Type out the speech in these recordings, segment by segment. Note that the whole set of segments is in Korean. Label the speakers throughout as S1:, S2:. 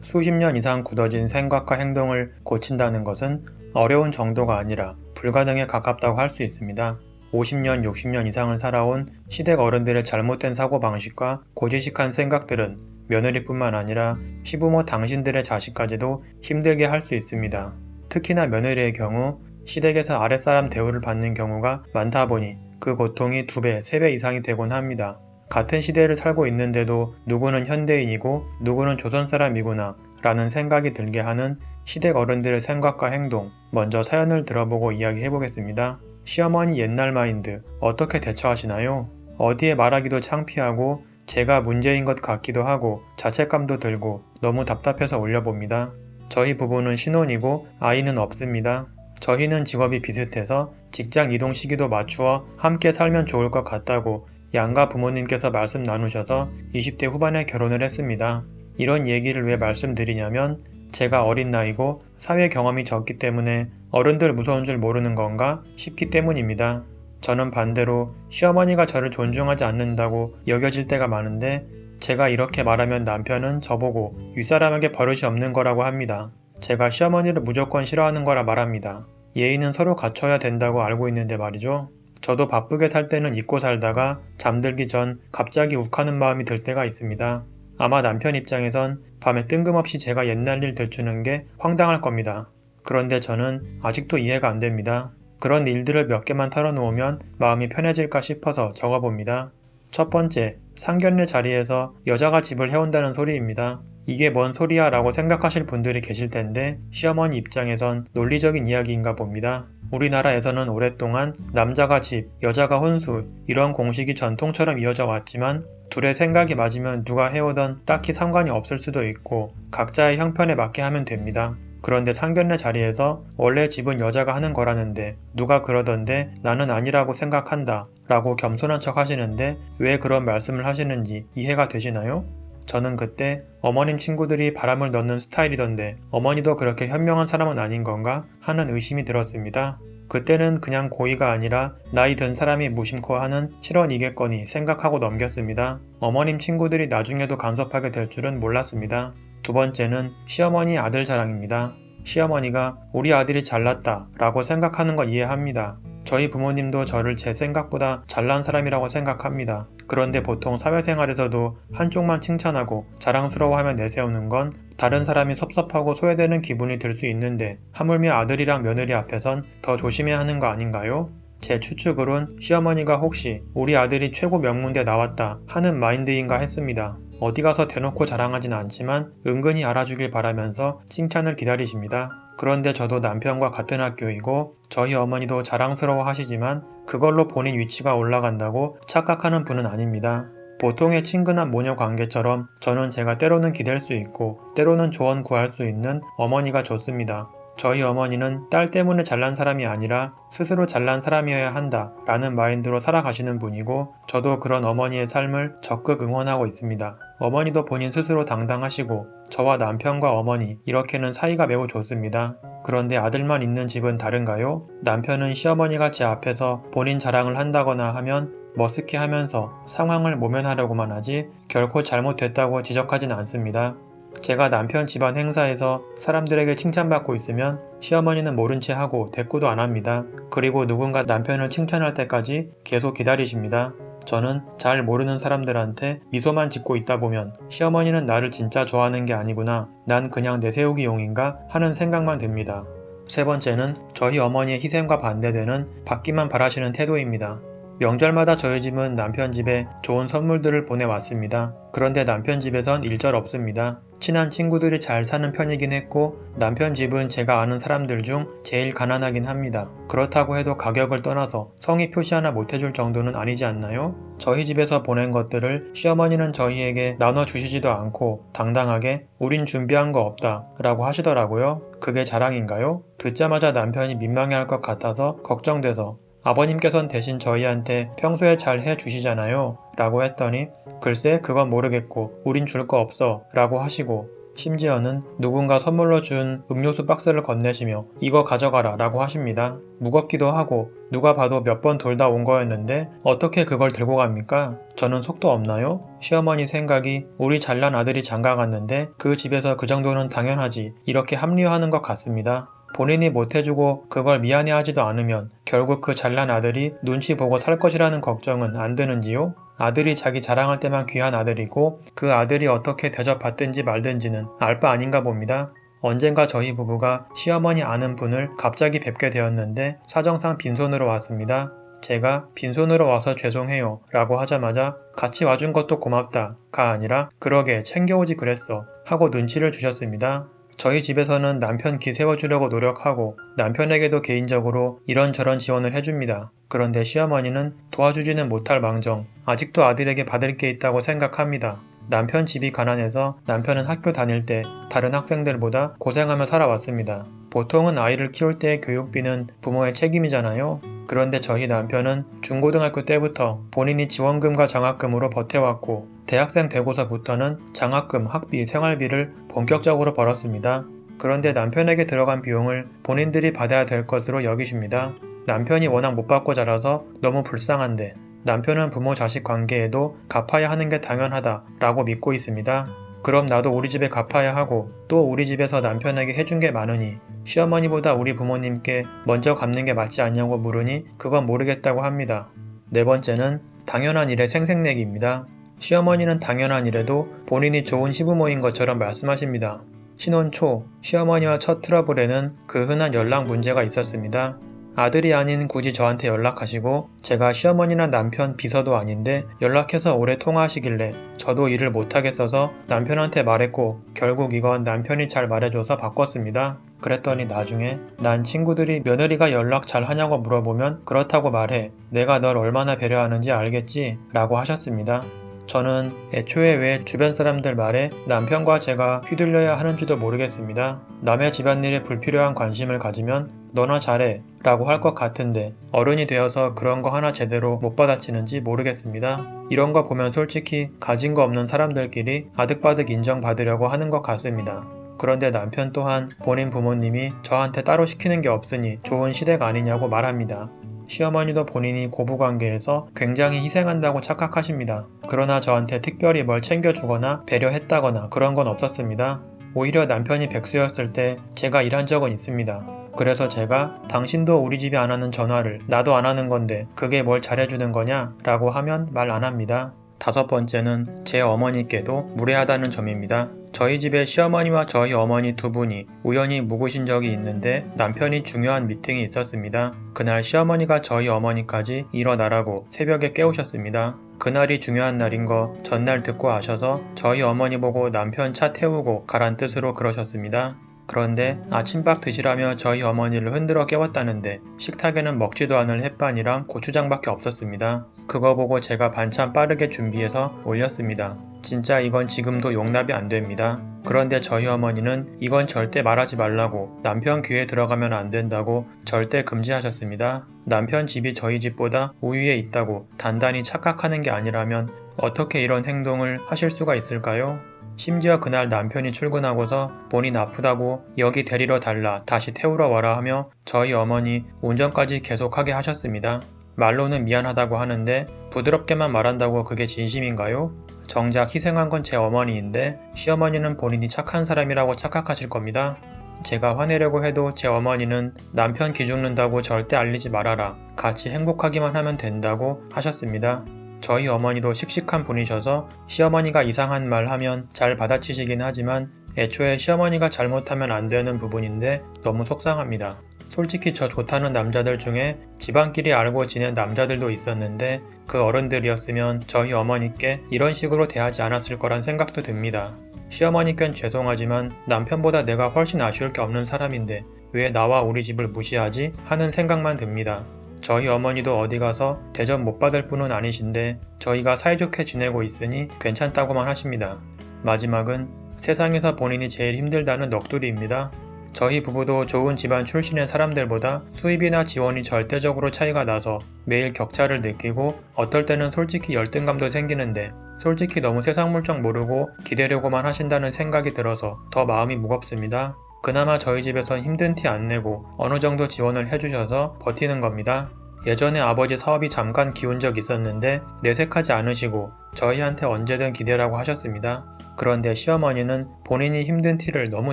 S1: 수십 년 이상 굳어진 생각과 행동을 고친다는 것은 어려운 정도가 아니라 불가능에 가깝다고 할 수 있습니다. 50년, 60년 이상을 살아온 시댁 어른들의 잘못된 사고방식과 고지식한 생각들은 며느리뿐만 아니라 시부모 당신들의 자식까지도 힘들게 할 수 있습니다. 특히나 며느리의 경우 시댁에서 아랫사람 대우를 받는 경우가 많다 보니 그 고통이 2배, 3배 이상이 되곤 합니다. 같은 시대를 살고 있는데도 누구는 현대인이고 누구는 조선 사람이구나 라는 생각이 들게 하는 시댁 어른들의 생각과 행동, 먼저 사연을 들어보고 이야기해보겠습니다. 시어머니 옛날 마인드 어떻게 대처하시나요? 어디에 말하기도 창피하고 제가 문제인 것 같기도 하고 자책감도 들고 너무 답답해서 올려봅니다. 저희 부부는 신혼이고 아이는 없습니다. 저희는 직업이 비슷해서 직장 이동 시기도 맞추어 함께 살면 좋을 것 같다고 양가 부모님께서 말씀 나누셔서 20대 후반에 결혼을 했습니다. 이런 얘기를 왜 말씀드리냐면 제가 어린 나이고 사회 경험이 적기 때문에 어른들 무서운 줄 모르는 건가 싶기 때문입니다. 저는 반대로 시어머니가 저를 존중하지 않는다고 여겨질 때가 많은데 제가 이렇게 말하면 남편은 저보고 윗사람에게 버릇이 없는 거라고 합니다. 제가 시어머니를 무조건 싫어하는 거라 말합니다. 예의는 서로 갖춰야 된다고 알고 있는데 말이죠. 저도 바쁘게 살 때는 잊고 살다가 잠들기 전 갑자기 욱하는 마음이 들 때가 있습니다. 아마 남편 입장에선 밤에 뜬금없이 제가 옛날 일 들추는 게 황당할 겁니다. 그런데 저는 아직도 이해가 안 됩니다. 그런 일들을 몇 개만 털어놓으면 마음이 편해질까 싶어서 적어봅니다. 첫 번째, 상견례 자리에서 여자가 집을 해온다는 소리입니다. 이게 뭔 소리야 라고 생각하실 분들이 계실 텐데 시어머니 입장에선 논리적인 이야기인가 봅니다. 우리나라에서는 오랫동안 남자가 집, 여자가 혼수 이런 공식이 전통처럼 이어져 왔지만 둘의 생각이 맞으면 누가 해오던 딱히 상관이 없을 수도 있고 각자의 형편에 맞게 하면 됩니다. 그런데 상견례 자리에서 원래 집은 여자가 하는 거라는데 누가 그러던데 나는 아니라고 생각한다 라고 겸손한 척 하시는데 왜 그런 말씀을 하시는지 이해가 되시나요? 저는 그때 어머님 친구들이 바람을 넣는 스타일이던데 어머니도 그렇게 현명한 사람은 아닌 건가 하는 의심이 들었습니다. 그때는 그냥 고의가 아니라 나이 든 사람이 무심코 하는 실언이겠거니 생각하고 넘겼습니다. 어머님 친구들이 나중에도 간섭하게 될 줄은 몰랐습니다. 두 번째는 시어머니 아들 자랑입니다. 시어머니가 우리 아들이 잘났다 라고 생각하는 거 이해합니다. 저희 부모님도 저를 제 생각보다 잘난 사람이라고 생각합니다. 그런데 보통 사회생활에서도 한쪽만 칭찬하고 자랑스러워하며 내세우는 건 다른 사람이 섭섭하고 소외되는 기분이 들 수 있는데 하물며 아들이랑 며느리 앞에선 더 조심해야 하는 거 아닌가요? 제 추측으론 시어머니가 혹시 우리 아들이 최고 명문대 나왔다 하는 마인드인가 했습니다. 어디 가서 대놓고 자랑하진 않지만 은근히 알아주길 바라면서 칭찬을 기다리십니다. 그런데 저도 남편과 같은 학교이고 저희 어머니도 자랑스러워 하시지만 그걸로 본인 위치가 올라간다고 착각하는 분은 아닙니다. 보통의 친근한 모녀 관계처럼 저는 제가 때로는 기댈 수 있고 때로는 조언 구할 수 있는 어머니가 좋습니다. 저희 어머니는 딸 때문에 잘난 사람이 아니라 스스로 잘난 사람이어야 한다 라는 마인드로 살아가시는 분이고 저도 그런 어머니의 삶을 적극 응원하고 있습니다. 어머니도 본인 스스로 당당하시고 저와 남편과 어머니 이렇게는 사이가 매우 좋습니다. 그런데 아들만 있는 집은 다른가요? 남편은 시어머니가 제 앞에서 본인 자랑을 한다거나 하면 머쓱해 하면서 상황을 모면하려고만 하지 결코 잘못됐다고 지적하진 않습니다. 제가 남편 집안 행사에서 사람들에게 칭찬받고 있으면 시어머니는 모른 채 하고 대꾸도 안 합니다. 그리고 누군가 남편을 칭찬할 때까지 계속 기다리십니다. 저는 잘 모르는 사람들한테 미소만 짓고 있다 보면 시어머니는 나를 진짜 좋아하는 게 아니구나, 난 그냥 내세우기용인가 하는 생각만 듭니다. 세 번째는 저희 어머니의 희생과 반대되는 받기만 바라시는 태도입니다. 명절마다 저희 집은 남편 집에 좋은 선물들을 보내왔습니다. 그런데 남편 집에선 일절 없습니다. 친한 친구들이 잘 사는 편이긴 했고 남편 집은 제가 아는 사람들 중 제일 가난하긴 합니다. 그렇다고 해도 가격을 떠나서 성의 표시 하나 못해줄 정도는 아니지 않나요? 저희 집에서 보낸 것들을 시어머니는 저희에게 나눠주시지도 않고 당당하게 우린 준비한 거 없다 라고 하시더라고요. 그게 자랑인가요? 듣자마자 남편이 민망해할 것 같아서 걱정돼서 아버님께선 대신 저희한테 평소에 잘 해주시잖아요 라고 했더니 글쎄 그건 모르겠고 우린 줄 거 없어 라고 하시고 심지어는 누군가 선물로 준 음료수 박스를 건네시며 이거 가져가라 라고 하십니다. 무겁기도 하고 누가 봐도 몇 번 돌다 온 거였는데 어떻게 그걸 들고 갑니까? 저는 속도 없나요? 시어머니 생각이 우리 잘난 아들이 장가 갔는데 그 집에서 그 정도는 당연하지 이렇게 합리화하는 것 같습니다. 본인이 못해주고 그걸 미안해하지도 않으면 결국 그 잘난 아들이 눈치 보고 살 것이라는 걱정은 안 드는지요? 아들이 자기 자랑할 때만 귀한 아들이고 그 아들이 어떻게 대접받든지 말든지는 알 바 아닌가 봅니다. 언젠가 저희 부부가 시어머니 아는 분을 갑자기 뵙게 되었는데 사정상 빈손으로 왔습니다. 제가 빈손으로 와서 죄송해요 라고 하자마자 같이 와준 것도 고맙다 가 아니라 그러게 챙겨오지 그랬어 하고 눈치를 주셨습니다. 저희 집에서는 남편 기 세워주려고 노력하고 남편에게도 개인적으로 이런저런 지원을 해줍니다. 그런데 시어머니는 도와주지는 못할 망정 아직도 아들에게 받을 게 있다고 생각합니다. 남편 집이 가난해서 남편은 학교 다닐 때 다른 학생들보다 고생하며 살아왔습니다. 보통은 아이를 키울 때의 교육비는 부모의 책임이잖아요. 그런데 저희 남편은 중고등학교 때부터 본인이 지원금과 장학금으로 버텨왔고 대학생 되고서부터는 장학금, 학비, 생활비를 본격적으로 벌었습니다. 그런데 남편에게 들어간 비용을 본인들이 받아야 될 것으로 여기십니다. 남편이 워낙 못 받고 자라서 너무 불쌍한데 남편은 부모 자식 관계에도 갚아야 하는 게 당연하다 라고 믿고 있습니다. 그럼 나도 우리 집에 갚아야 하고 또 우리 집에서 남편에게 해준 게 많으니 시어머니보다 우리 부모님께 먼저 갚는 게 맞지 않냐고 물으니 그건 모르겠다고 합니다. 네 번째는 당연한 일의 생색내기입니다. 시어머니는 당연한 일에도 본인이 좋은 시부모인 것처럼 말씀하십니다. 신혼 초 시어머니와 첫 트러블에는 그 흔한 연락 문제가 있었습니다. 아들이 아닌 굳이 저한테 연락하시고 제가 시어머니나 남편 비서도 아닌데 연락해서 오래 통화하시길래 저도 일을 못하겠어서 남편한테 말했고 결국 이건 남편이 잘 말해줘서 바꿨습니다. 그랬더니 나중에 난 친구들이 며느리가 연락 잘 하냐고 물어보면 그렇다고 말해. 내가 널 얼마나 배려하는지 알겠지? 라고 하셨습니다. 저는 애초에 왜 주변 사람들 말에 남편과 제가 휘둘려야 하는지도 모르겠습니다. 남의 집안일에 불필요한 관심을 가지면 너나 잘해 라고 할 것 같은데 어른이 되어서 그런 거 하나 제대로 못 받아치는지 모르겠습니다. 이런 거 보면 솔직히 가진 거 없는 사람들끼리 아득바득 인정받으려고 하는 것 같습니다. 그런데 남편 또한 본인 부모님이 저한테 따로 시키는 게 없으니 좋은 시댁 아니냐고 말합니다. 시어머니도 본인이 고부관계에서 굉장히 희생한다고 착각하십니다. 그러나 저한테 특별히 뭘 챙겨주거나 배려했다거나 그런 건 없었습니다. 오히려 남편이 백수였을 때 제가 일한 적은 있습니다. 그래서 제가 당신도 우리 집에 안 하는 전화를 나도 안 하는 건데 그게 뭘 잘해주는 거냐? 라고 하면 말 안 합니다. 다섯 번째는 제 어머니께도 무례하다는 점입니다. 저희 집에 시어머니와 저희 어머니 두 분이 우연히 묵으신 적이 있는데 남편이 중요한 미팅이 있었습니다. 그날 시어머니가 저희 어머니까지 일어나라고 새벽에 깨우셨습니다. 그날이 중요한 날인 거 전날 듣고 아셔서 저희 어머니 보고 남편 차 태우고 가란 뜻으로 그러셨습니다. 그런데 아침밥 드시라며 저희 어머니를 흔들어 깨웠다는데 식탁에는 먹지도 않을 햇반이랑 고추장밖에 없었습니다. 그거 보고 제가 반찬 빠르게 준비해서 올렸습니다. 진짜 이건 지금도 용납이 안 됩니다. 그런데 저희 어머니는 이건 절대 말하지 말라고 남편 귀에 들어가면 안 된다고 절대 금지하셨습니다. 남편 집이 저희 집보다 우위에 있다고 단단히 착각하는 게 아니라면 어떻게 이런 행동을 하실 수가 있을까요? 심지어 그날 남편이 출근하고서 본인 아프다고 여기 데리러 달라 다시 태우러 와라 하며 저희 어머니 운전까지 계속하게 하셨습니다. 말로는 미안하다고 하는데 부드럽게만 말한다고 그게 진심인가요? 정작 희생한 건 제 어머니인데 시어머니는 본인이 착한 사람이라고 착각하실 겁니다. 제가 화내려고 해도 제 어머니는 남편 기죽는다고 절대 알리지 말아라. 같이 행복하기만 하면 된다고 하셨습니다. 저희 어머니도 씩씩한 분이셔서 시어머니가 이상한 말 하면 잘 받아치시긴 하지만 애초에 시어머니가 잘못하면 안 되는 부분인데 너무 속상합니다. 솔직히 저 좋다는 남자들 중에 집안끼리 알고 지낸 남자들도 있었는데 그 어른들이었으면 저희 어머니께 이런 식으로 대하지 않았을 거란 생각도 듭니다. 시어머니께는 죄송하지만 남편보다 내가 훨씬 아쉬울 게 없는 사람인데 왜 나와 우리 집을 무시하지? 하는 생각만 듭니다. 저희 어머니도 어디 가서 대접 못 받을 분은 아니신데 저희가 사이좋게 지내고 있으니 괜찮다고만 하십니다. 마지막은 세상에서 본인이 제일 힘들다는 넋두리입니다. 저희 부부도 좋은 집안 출신의 사람들보다 수입이나 지원이 절대적으로 차이가 나서 매일 격차를 느끼고 어떨 때는 솔직히 열등감도 생기는데 솔직히 너무 세상 물정 모르고 기대려고만 하신다는 생각이 들어서 더 마음이 무겁습니다. 그나마 저희 집에선 힘든 티 안 내고 어느 정도 지원을 해주셔서 버티는 겁니다. 예전에 아버지 사업이 잠깐 기운 적 있었는데 내색하지 않으시고 저희한테 언제든 기대라고 하셨습니다. 그런데 시어머니는 본인이 힘든 티를 너무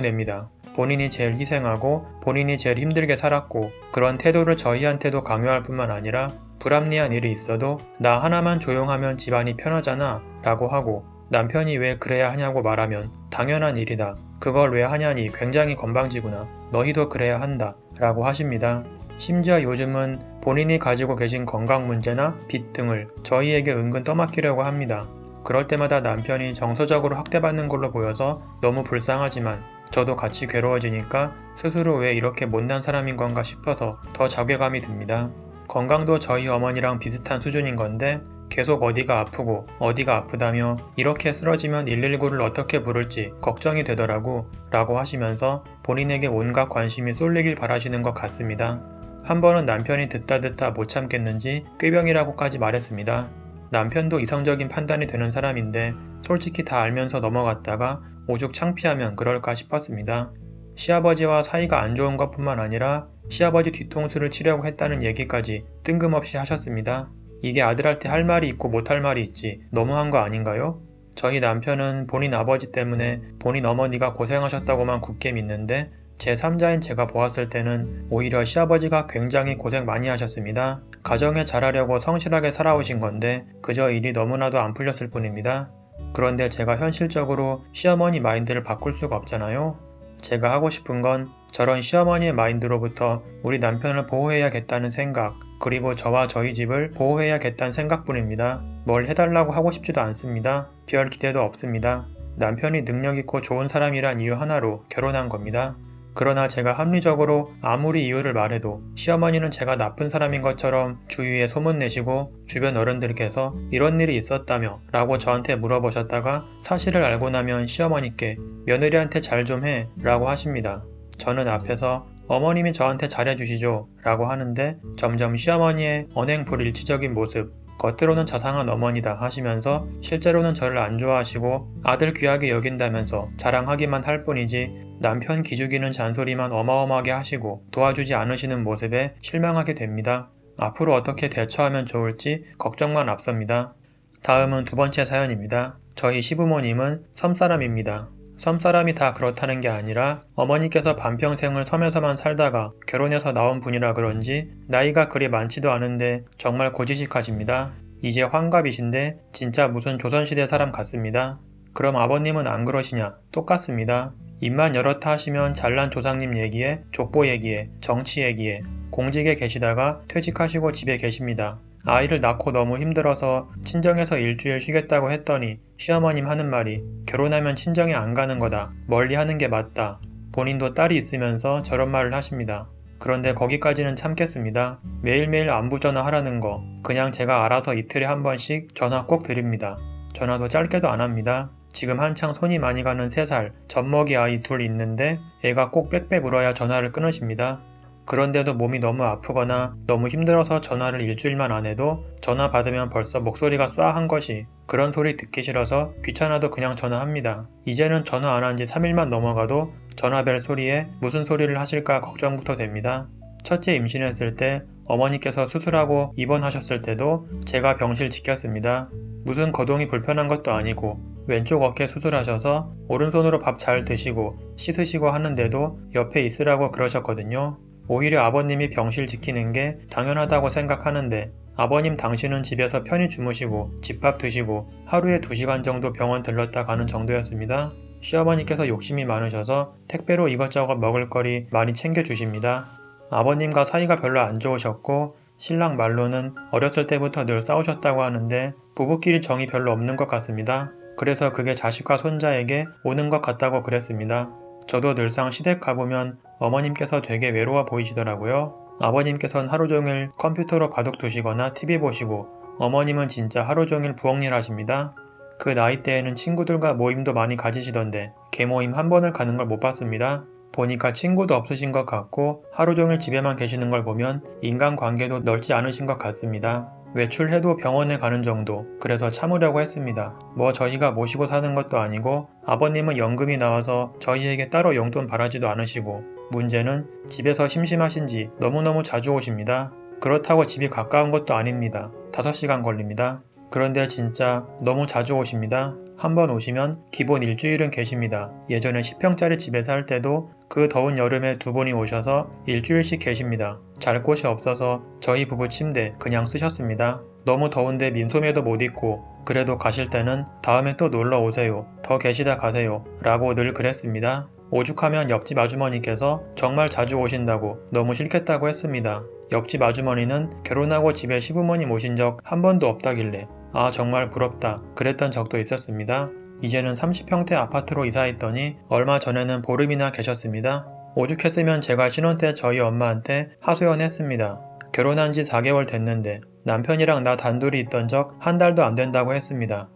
S1: 냅니다. 본인이 제일 희생하고 본인이 제일 힘들게 살았고 그런 태도를 저희한테도 강요할 뿐만 아니라 불합리한 일이 있어도 나 하나만 조용하면 집안이 편하잖아 라고 하고 남편이 왜 그래야 하냐고 말하면 당연한 일이다. 그걸 왜 하냐니 굉장히 건방지구나. 너희도 그래야 한다 라고 하십니다. 심지어 요즘은 본인이 가지고 계신 건강 문제나 빚 등을 저희에게 은근 떠맡기려고 합니다. 그럴 때마다 남편이 정서적으로 학대받는 걸로 보여서 너무 불쌍하지만 저도 같이 괴로워지니까 스스로 왜 이렇게 못난 사람인 건가 싶어서 더 자괴감이 듭니다. 건강도 저희 어머니랑 비슷한 수준인 건데 계속 어디가 아프고 어디가 아프다며 이렇게 쓰러지면 119를 어떻게 부를지 걱정이 되더라고 라고 하시면서 본인에게 온갖 관심이 쏠리길 바라시는 것 같습니다. 한 번은 남편이 듣다 못 참겠는지 꾀병이라고까지 말했습니다. 남편도 이성적인 판단이 되는 사람인데 솔직히 다 알면서 넘어갔다가 오죽 창피하면 그럴까 싶었습니다. 시아버지와 사이가 안 좋은 것뿐만 아니라 시아버지 뒤통수를 치려고 했다는 얘기까지 뜬금없이 하셨습니다. 이게 아들한테 할 말이 있고 못할 말이 있지 너무한 거 아닌가요? 저희 남편은 본인 아버지 때문에 본인 어머니가 고생하셨다고만 굳게 믿는데 제3자인 제가 보았을 때는 오히려 시아버지가 굉장히 고생 많이 하셨습니다. 가정에 잘하려고 성실하게 살아오신 건데 그저 일이 너무나도 안 풀렸을 뿐입니다. 그런데 제가 현실적으로 시어머니 마인드를 바꿀 수가 없잖아요. 제가 하고 싶은 건 저런 시어머니의 마인드로부터 우리 남편을 보호해야겠다는 생각, 그리고 저와 저희 집을 보호해야겠다는 생각뿐입니다. 뭘 해달라고 하고 싶지도 않습니다. 별 기대도 없습니다. 남편이 능력 있고 좋은 사람이란 이유 하나로 결혼한 겁니다. 그러나 제가 합리적으로 아무리 이유를 말해도 시어머니는 제가 나쁜 사람인 것처럼 주위에 소문내시고 주변 어른들께서 이런 일이 있었다며 라고 저한테 물어보셨다가 사실을 알고 나면 시어머니께 며느리한테 잘 좀 해 라고 하십니다. 저는 앞에서 어머님이 저한테 잘해주시죠 라고 하는데 점점 시어머니의 언행불일치적인 모습, 겉으로는 자상한 어머니다 하시면서 실제로는 저를 안 좋아하시고 아들 귀하게 여긴다면서 자랑하기만 할 뿐이지 남편 기죽이는 잔소리만 어마어마하게 하시고 도와주지 않으시는 모습에 실망하게 됩니다. 앞으로 어떻게 대처하면 좋을지 걱정만 앞섭니다. 다음은 두 번째 사연입니다. 저희 시부모님은 섬사람입니다. 섬사람이 다 그렇다는 게 아니라 어머니께서 반평생을 섬에서만 살다가 결혼해서 나온 분이라 그런지 나이가 그리 많지도 않은데 정말 고지식하십니다. 이제 환갑이신데 진짜 무슨 조선시대 사람 같습니다. 그럼 아버님은 안 그러시냐? 똑같습니다. 입만 열었다 하시면 잘난 조상님 얘기에 족보 얘기에 정치 얘기에 공직에 계시다가 퇴직하시고 집에 계십니다. 아이를 낳고 너무 힘들어서 친정에서 일주일 쉬겠다고 했더니 시어머님 하는 말이 결혼하면 친정에 안 가는 거다. 멀리 하는 게 맞다. 본인도 딸이 있으면서 저런 말을 하십니다. 그런데 거기까지는 참겠습니다. 매일매일 안부 전화하라는 거 그냥 제가 알아서 이틀에 한 번씩 전화 꼭 드립니다. 전화도 짧게도 안 합니다. 지금 한창 손이 많이 가는 3살 젖먹이 아이 둘 있는데 애가 꼭 빽빽 울어야 전화를 끊으십니다. 그런데도 몸이 너무 아프거나 너무 힘들어서 전화를 일주일만 안 해도 전화 받으면 벌써 목소리가 쏴한 것이 그런 소리 듣기 싫어서 귀찮아도 그냥 전화합니다. 이제는 전화 안 한 지 3일만 넘어가도 전화벨 소리에 무슨 소리를 하실까 걱정부터 됩니다. 첫째 임신했을 때 어머니께서 수술하고 입원하셨을 때도 제가 병실 지켰습니다. 무슨 거동이 불편한 것도 아니고 왼쪽 어깨 수술하셔서 오른손으로 밥 잘 드시고 씻으시고 하는데도 옆에 있으라고 그러셨거든요. 오히려 아버님이 병실 지키는 게 당연하다고 생각하는데 아버님 당신은 집에서 편히 주무시고 집밥 드시고 하루에 2시간 정도 병원 들렀다 가는 정도였습니다. 시어머니께서 욕심이 많으셔서 택배로 이것저것 먹을거리 많이 챙겨주십니다. 아버님과 사이가 별로 안 좋으셨고 신랑 말로는 어렸을 때부터 늘 싸우셨다고 하는데 부부끼리 정이 별로 없는 것 같습니다. 그래서 그게 자식과 손자에게 오는 것 같다고 그랬습니다. 저도 늘상 시댁 가보면 어머님께서 되게 외로워 보이시더라고요. 아버님께서는 하루 종일 컴퓨터로 바둑 두시거나 TV 보시고 어머님은 진짜 하루 종일 부엌일 하십니다. 그 나이 때에는 친구들과 모임도 많이 가지시던데 개모임 한 번을 가는 걸 못 봤습니다. 보니까 친구도 없으신 것 같고 하루 종일 집에만 계시는 걸 보면 인간관계도 넓지 않으신 것 같습니다. 외출해도 병원에 가는 정도, 그래서 참으려고 했습니다. 뭐 저희가 모시고 사는 것도 아니고 아버님은 연금이 나와서 저희에게 따로 용돈 바라지도 않으시고, 문제는 집에서 심심하신지 너무너무 자주 오십니다. 그렇다고 집이 가까운 것도 아닙니다. 5시간 걸립니다. 그런데 진짜 너무 자주 오십니다. 한번 오시면 기본 일주일은 계십니다. 예전에 10평짜리 집에 살 때도 그 더운 여름에 2분이 오셔서 일주일씩 계십니다. 잘 곳이 없어서 저희 부부 침대 그냥 쓰셨습니다. 너무 더운데 민소매도 못 입고, 그래도 가실 때는 다음에 또 놀러 오세요. 더 계시다 가세요. 라고 늘 그랬습니다. 오죽하면 옆집 아주머니께서 정말 자주 오신다고 너무 싫겠다고 했습니다. 옆집 아주머니는 결혼하고 집에 시부모님 오신 적 한 번도 없다길래 아 정말 부럽다 그랬던 적도 있었습니다. 이제는 30평대 아파트로 이사했더니 얼마 전에는 보름이나 계셨습니다. 오죽했으면 제가 신혼 때 저희 엄마한테 하소연했습니다. 결혼한 지 4개월 됐는데 남편이랑 나 단둘이 있던 적 한 달도 안 된다고 했습니다.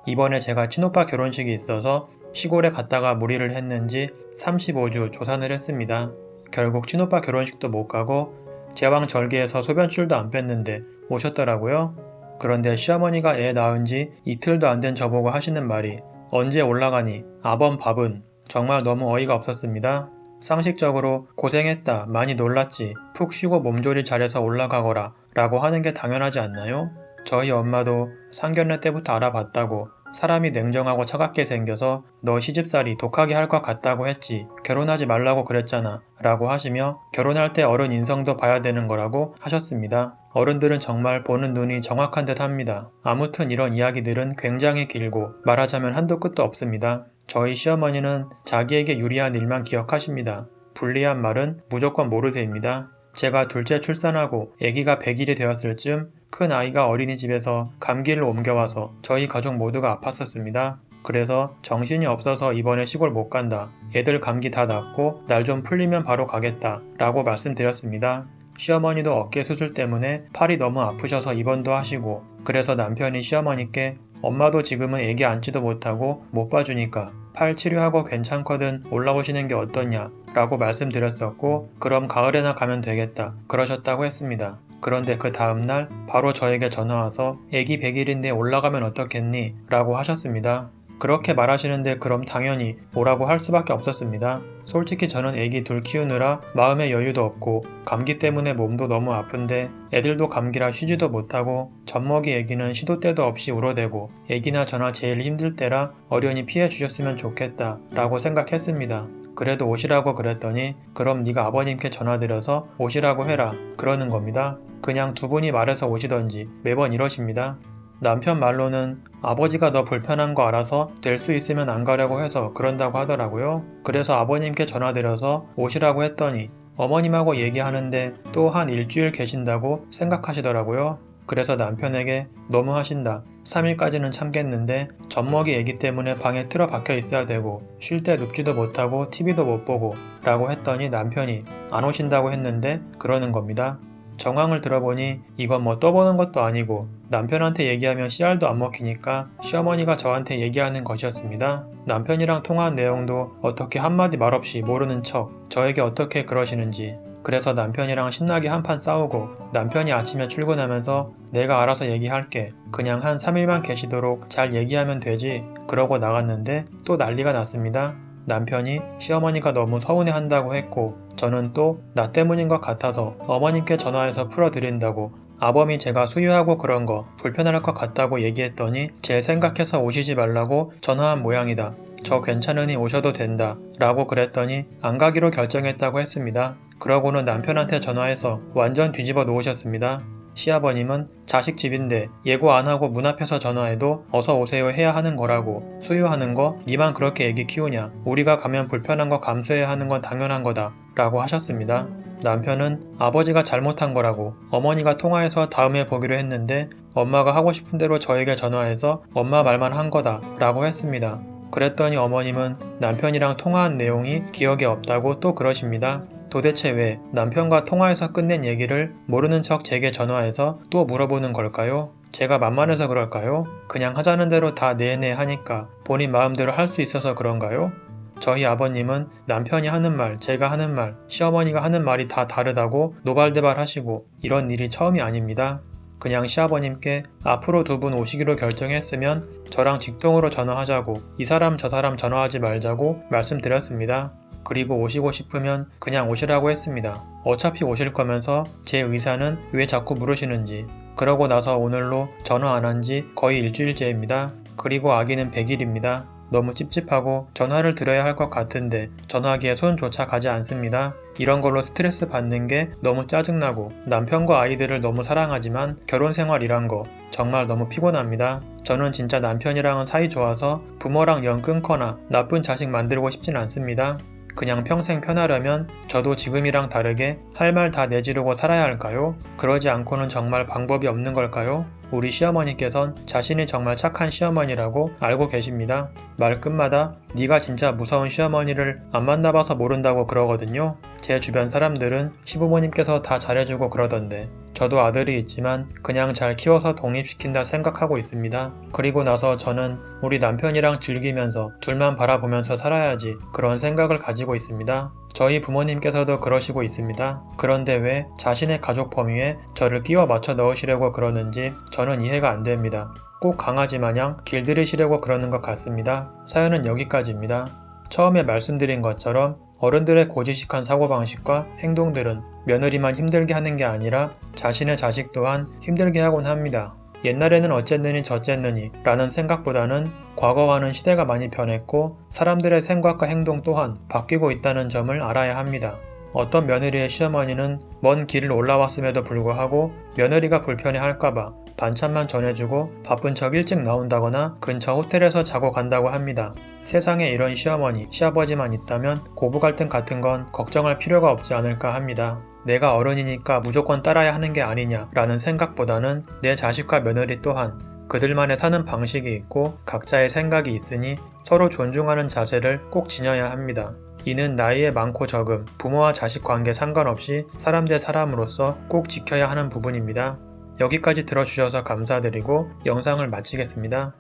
S1: 이번에 제가 친오빠 결혼식이 있어서 시골에 갔다가 무리를 했는지 35주 조산을 했습니다. 결국 친오빠 결혼식도 못 가고 제왕절개에서 소변줄도 안 뺐는데 오셨더라고요. 그런데 시어머니가 애 낳은 지 이틀도 안 된 저보고 하시는 말이 언제 올라가니 아범 밥은, 정말 너무 어이가 없었습니다. 상식적으로 고생했다 많이 놀랐지 푹 쉬고 몸조리 잘해서 올라가거라 라고 하는 게 당연하지 않나요? 저희 엄마도 상견례 때부터 알아봤다고 사람이 냉정하고 차갑게 생겨서 너 시집살이 독하게 할 것 같다고 했지 결혼하지 말라고 그랬잖아 라고 하시며 결혼할 때 어른 인성도 봐야 되는 거라고 하셨습니다. 어른들은 정말 보는 눈이 정확한 듯 합니다. 아무튼 이런 이야기들은 굉장히 길고 말하자면 한도 끝도 없습니다. 저희 시어머니는 자기에게 유리한 일만 기억하십니다. 불리한 말은 무조건 모르세입니다. 제가 둘째 출산하고 아기가 100일이 되었을 쯤 큰 아이가 어린이집에서 감기를 옮겨와서 저희 가족 모두가 아팠었습니다. 그래서 정신이 없어서 이번에 시골 못 간다. 애들 감기 다 낫고 날 좀 풀리면 바로 가겠다 라고 말씀드렸습니다. 시어머니도 어깨 수술 때문에 팔이 너무 아프셔서 입원도 하시고, 그래서 남편이 시어머니께 엄마도 지금은 애기 앉지도 못하고 못 봐주니까 팔 치료하고 괜찮거든 올라오시는 게 어떠냐 라고 말씀드렸었고, 그럼 가을에나 가면 되겠다 그러셨다고 했습니다. 그런데 그 다음날 바로 저에게 전화와서 애기 100일인데 올라가면 어떻겠니? 라고 하셨습니다. 그렇게 말하시는데 그럼 당연히 오라고 할 수밖에 없었습니다. 솔직히 저는 애기 둘 키우느라 마음의 여유도 없고 감기 때문에 몸도 너무 아픈데 애들도 감기라 쉬지도 못하고 젖먹이 애기는 시도 때도 없이 울어대고 애기나 저나 제일 힘들 때라 어련히 피해 주셨으면 좋겠다 라고 생각했습니다. 그래도 오시라고 그랬더니 그럼 네가 아버님께 전화드려서 오시라고 해라 그러는 겁니다. 그냥 두 분이 말해서 오시던지 매번 이러십니다. 남편 말로는 아버지가 너 불편한 거 알아서 될 수 있으면 안 가려고 해서 그런다고 하더라고요. 그래서 아버님께 전화드려서 오시라고 했더니 어머님하고 얘기하는데 또 한 일주일 계신다고 생각하시더라고요. 그래서 남편에게 너무 하신다. 3일까지는 참겠는데 젖먹이 애기 때문에 방에 틀어 박혀 있어야 되고 쉴 때 눕지도 못하고 TV도 못 보고 라고 했더니 남편이 안 오신다고 했는데 그러는 겁니다. 정황을 들어보니 이건 뭐 떠보는 것도 아니고 남편한테 얘기하면 씨알도 안 먹히니까 시어머니가 저한테 얘기하는 것이었습니다. 남편이랑 통화한 내용도 어떻게 한마디 말없이 모르는 척 저에게 어떻게 그러시는지. 그래서 남편이랑 신나게 한판 싸우고 남편이 아침에 출근하면서 내가 알아서 얘기할게. 그냥 한 3일만 계시도록 잘 얘기하면 되지. 그러고 나갔는데 또 난리가 났습니다. 남편이 시어머니가 너무 서운해한다고 했고 저는 또 나 때문인 것 같아서 어머님께 전화해서 풀어드린다고 아범이 제가 수유하고 그런 거 불편할 것 같다고 얘기했더니 제 생각해서 오시지 말라고 전화한 모양이다. 저 괜찮으니 오셔도 된다 라고 그랬더니 안 가기로 결정했다고 했습니다. 그러고는 남편한테 전화해서 완전 뒤집어 놓으셨습니다. 시아버님은 자식 집인데 예고 안 하고 문 앞에서 전화해도 어서 오세요 해야 하는 거라고, 수유하는 거 니만 그렇게 애기 키우냐, 우리가 가면 불편한 거 감수해야 하는 건 당연한 거다 라고 하셨습니다. 남편은 아버지가 잘못한 거라고 어머니가 통화해서 다음에 보기로 했는데 엄마가 하고 싶은 대로 저에게 전화해서 엄마 말만 한 거다 라고 했습니다. 그랬더니 어머님은 남편이랑 통화한 내용이 기억에 없다고 또 그러십니다. 도대체 왜 남편과 통화해서 끝낸 얘기를 모르는 척 제게 전화해서 또 물어보는 걸까요? 제가 만만해서 그럴까요? 그냥 하자는 대로 다 네네 하니까 본인 마음대로 할 수 있어서 그런가요? 저희 아버님은 남편이 하는 말, 제가 하는 말, 시어머니가 하는 말이 다 다르다고 노발대발 하시고 이런 일이 처음이 아닙니다. 그냥 시아버님께 앞으로 두 분 오시기로 결정했으면 저랑 직통으로 전화하자고 이 사람 저 사람 전화하지 말자고 말씀드렸습니다. 그리고 오시고 싶으면 그냥 오시라고 했습니다. 어차피 오실 거면서 제 의사는 왜 자꾸 물으시는지. 그러고 나서 오늘로 전화 안 한 지 거의 일주일째입니다. 그리고 아기는 100일입니다. 너무 찝찝하고 전화를 드려야 할 것 같은데 전화기에 손조차 가지 않습니다. 이런 걸로 스트레스 받는 게 너무 짜증나고 남편과 아이들을 너무 사랑하지만 결혼 생활이란 거 정말 너무 피곤합니다. 저는 진짜 남편이랑은 사이 좋아서 부모랑 연 끊거나 나쁜 자식 만들고 싶진 않습니다. 그냥 평생 편하려면 저도 지금이랑 다르게 할 말 다 내지르고 살아야 할까요? 그러지 않고는 정말 방법이 없는 걸까요? 우리 시어머니께선 자신이 정말 착한 시어머니라고 알고 계십니다. 말끝마다 네가 진짜 무서운 시어머니를 안 만나봐서 모른다고 그러거든요. 제 주변 사람들은 시부모님께서 다 잘해주고 그러던데 저도 아들이 있지만 그냥 잘 키워서 독립시킨다 생각하고 있습니다. 그리고 나서 저는 우리 남편이랑 즐기면서 둘만 바라보면서 살아야지 그런 생각을 가지고 있습니다. 저희 부모님께서도 그러시고 있습니다. 그런데 왜 자신의 가족 범위에 저를 끼워 맞춰 넣으시려고 그러는지 저는 이해가 안 됩니다. 꼭 강아지 마냥 길들이시려고 그러는 것 같습니다. 사연은 여기까지입니다. 처음에 말씀드린 것처럼 어른들의 고지식한 사고방식과 행동들은 며느리만 힘들게 하는 게 아니라 자신의 자식 또한 힘들게 하곤 합니다. 옛날에는 어쨌느니 저쨌느니 라는 생각보다는 과거와는 시대가 많이 변했고 사람들의 생각과 행동 또한 바뀌고 있다는 점을 알아야 합니다. 어떤 며느리의 시어머니는 먼 길을 올라왔음에도 불구하고 며느리가 불편해할까봐 반찬만 전해주고 바쁜 척 일찍 나온다거나 근처 호텔에서 자고 간다고 합니다. 세상에 이런 시어머니, 시아버지만 있다면 고부 갈등 같은 건 걱정할 필요가 없지 않을까 합니다. 내가 어른이니까 무조건 따라야 하는 게 아니냐라는 생각보다는 내 자식과 며느리 또한 그들만의 사는 방식이 있고 각자의 생각이 있으니 서로 존중하는 자세를 꼭 지녀야 합니다. 이는 나이에 많고 적음, 부모와 자식 관계 상관없이 사람 대 사람으로서 꼭 지켜야 하는 부분입니다. 여기까지 들어주셔서 감사드리고 영상을 마치겠습니다.